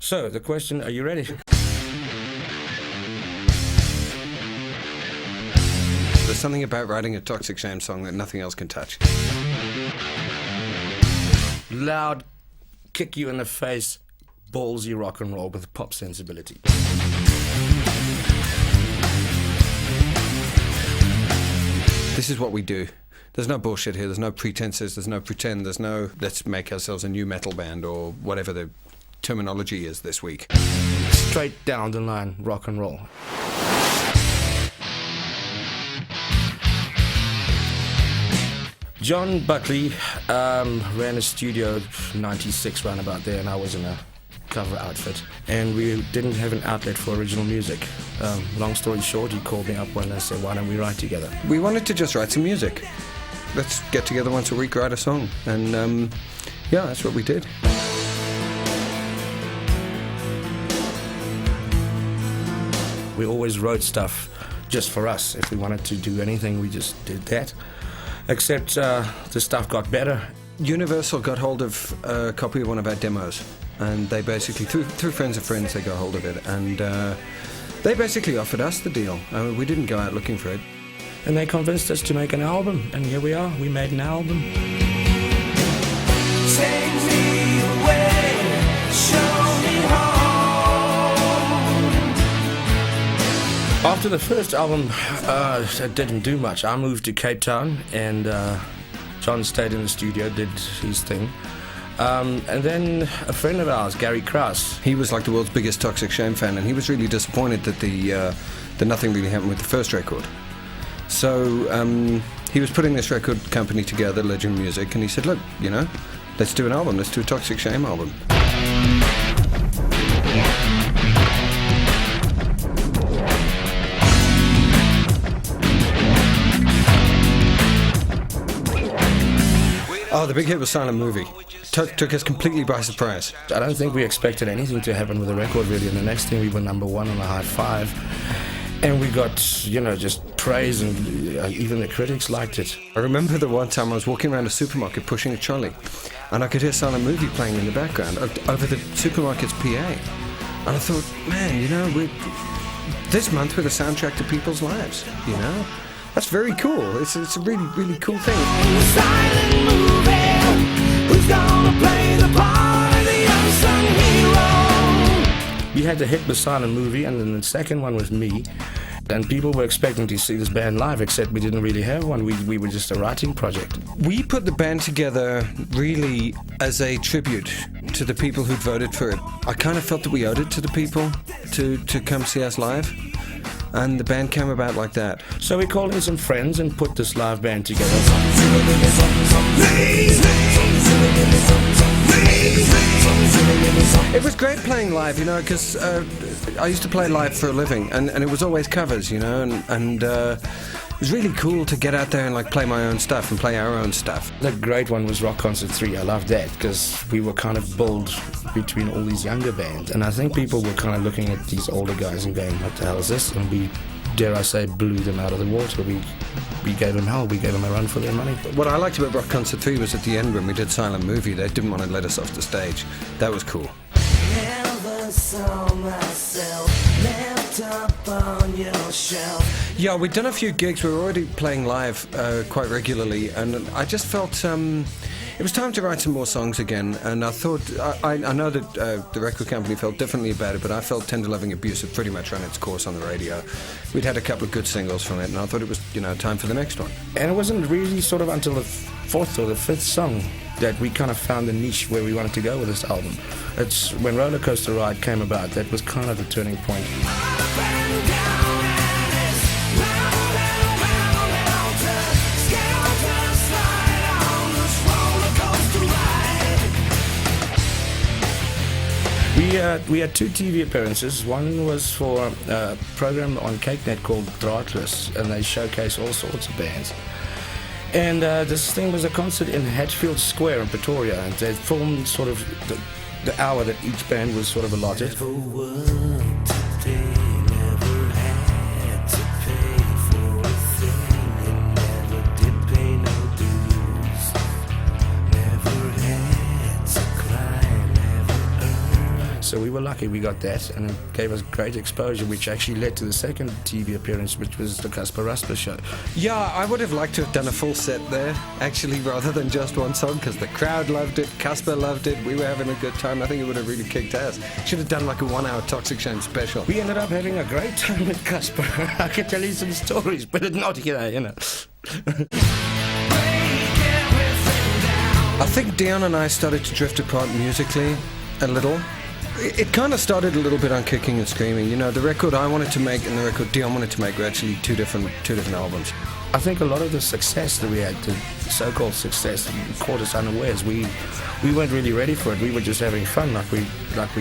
So, the question, are you ready? There's something about writing a Toxic Shame song that nothing else can touch. Loud, kick you in the face, ballsy rock and roll with pop sensibility. This is what we do. There's no bullshit here, there's no pretenses, there's no pretend, there's no let's make ourselves a new metal band or whatever the terminology is this week. Straight down the line, rock and roll. John Buckley ran a studio 96 round about there, and I was in a cover outfit, and we didn't have an outlet for original music. Long story short, he called me up one day and said, why don't we write together? We wanted to just write some music. Let's get together once a week, write a song, and yeah, that's what we did. We always wrote stuff just for us. If we wanted to do anything, we just did that. Except the stuff got better. Universal got hold of a copy of one of our demos, and they basically, through friends of friends, they got hold of it, and they basically offered us the deal. We didn't go out looking for it. And they convinced us to make an album, and here we are, we made an album. Take me away, show me home. After the first album, it didn't do much. I moved to Cape Town, and John stayed in the studio, did his thing. And then a friend of ours, Gary Krause. He was like the world's biggest Toxic Shame fan, and he was really disappointed that nothing really happened with the first record. So he was putting this record company together, Legend Music, and he said, look, you know, let's do an album, let's do a Toxic Shame album. Oh, the big hit was Silent Movie. Took us completely by surprise. I don't think we expected anything to happen with the record, really, and the next thing we were number one on the High Five. And we got, you know, just praise, and even the critics liked it. I remember the one time I was walking around a supermarket pushing a trolley, and I could hear Silent Movie playing in the background over the supermarket's PA. And I thought, man, you know, this month we're the soundtrack to people's lives, you know? That's very cool. It's a really, really cool thing. Silent movie, who's gonna play the part of the unsung hero? We had the hit with Silent Movie, and then the second one was Me. And people were expecting to see this band live, except we didn't really have one. We were just a writing project. We put the band together really as a tribute to the people who'd voted for it. I kind of felt that we owed it to the people to come see us live. And the band came about like that. So we called in some friends and put this live band together. It was great playing live, you know, because I used to play live for a living, and it was always covers, you know, and it was really cool to get out there and like play my own stuff and play our own stuff. The great one was Rock Concert 3. I loved that because we were kind of bold between all these younger bands, and I think people were kind of looking at these older guys and going, what the hell is this? And we, dare I say, blew them out of the water. We gave them hell, we gave them a run for their money. What I liked about Rock Concert 3 was at the end when we did Silent Movie, they didn't want to let us off the stage. That was cool. Never saw myself left up on your shelf. Yeah, we'd done a few gigs. We were already playing live quite regularly, and I just felt it was time to write some more songs again. And I thought, I know that the record company felt differently about it, but I felt Tender Loving Abuse had pretty much run its course on the radio. We'd had a couple of good singles from it, and I thought it was, you know, time for the next one. And it wasn't really sort of until the fourth or the fifth song that we kind of found the niche where we wanted to go with this album. It's when Roller Coaster Ride came about, that was kind of the turning point. We had two TV appearances. One was for a program on CakeNet called Draadloos, and they showcase all sorts of bands. And this thing was a concert in Hatfield Square in Pretoria, and they filmed sort of the hour that each band was sort of allotted. Never worked a day, never had to pay for a thing, and never did pay no dues. Never had to cry, never earned. So we were lucky we got that, and it gave us great exposure, which actually led to the second TV appearance, which was the Casper Rasper show. Yeah, I would have liked to have done a full set there, actually, rather than just one song, because the crowd loved it, Casper loved it, we were having a good time. I think it would have really kicked ass. Should have done like a 1 hour Toxic Shame special. We ended up having a great time with Casper. I can tell you some stories, but it's not here, you know. I think Dion and I started to drift apart musically a little. It kind of started a little bit on Kicking and Screaming. You know, the record I wanted to make and the record Dion wanted to make were actually two different albums. I think a lot of the success that we had, the so-called success, caught us unawares. We weren't really ready for it. We were just having fun like we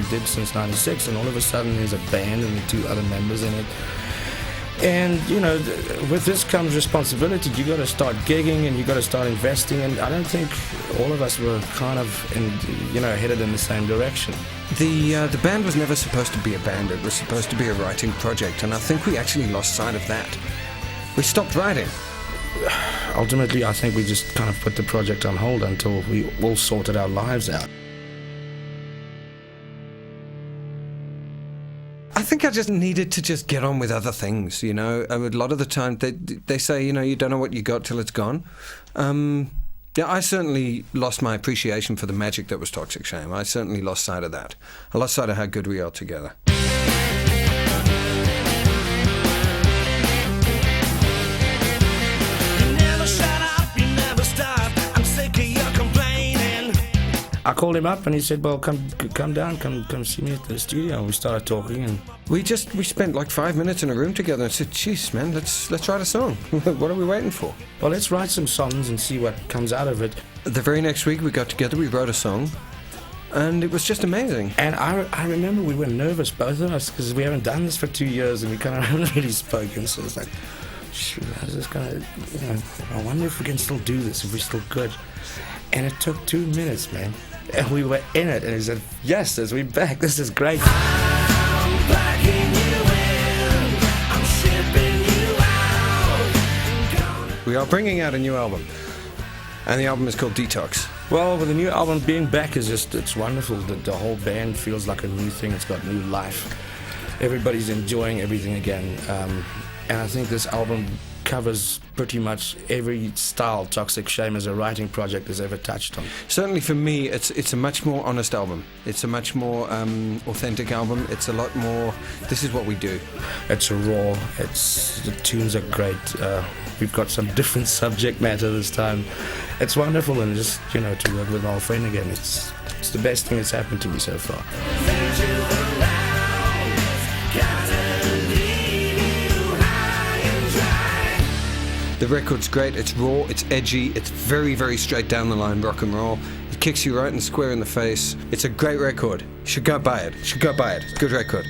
did since '96, and all of a sudden there's a band and 2 other members in it. And, you know, with this comes responsibility. You got to start gigging and you got to start investing, and I don't think all of us were kind of, headed in the same direction. The band was never supposed to be a band. It was supposed to be a writing project, and I think we actually lost sight of that. We stopped writing. Ultimately, I think we just kind of put the project on hold until we all sorted our lives out. I think I just needed to just get on with other things, you know. A lot of the time they say, you know, you don't know what you got till it's gone. Yeah, I certainly lost my appreciation for the magic that was Toxic Shame. I certainly lost sight of that. I lost sight of how good we are together. I called him up and he said, well, come down, come see me at the studio. And we started talking, and we spent like 5 minutes in a room together and said, jeez, man, let's write a song. What are we waiting for? Well, let's write some songs and see what comes out of it. The very next week we got together, we wrote a song, and it was just amazing. And I remember we were nervous, both of us, because we haven't done this for 2 years and we kind of haven't really spoken. So it's like, shoot, how's this going to, I wonder if we can still do this, if we're still good. And it took 2 minutes, man. And we were in it, and he said, yes, we're back, this is great. I'm packing you in, I'm shipping you out. We are bringing out a new album, and the album is called Detox. Well, with the new album, being back is just, it's wonderful. The whole band feels like a new thing. It's got new life. Everybody's enjoying everything again. And I think this album covers pretty much every style Toxic Shame as a writing project has ever touched on. Certainly for me, it's a much more honest album. It's a much more authentic album. It's a lot more, this is what we do. It's raw. The tunes are great. We've got some different subject matter this time. It's wonderful, and just, to work with our friend again, it's the best thing that's happened to me so far. The record's great, it's raw, it's edgy, it's very, very straight down the line rock and roll. It kicks you right and square in the face. It's a great record. You should go buy it. It's a good record.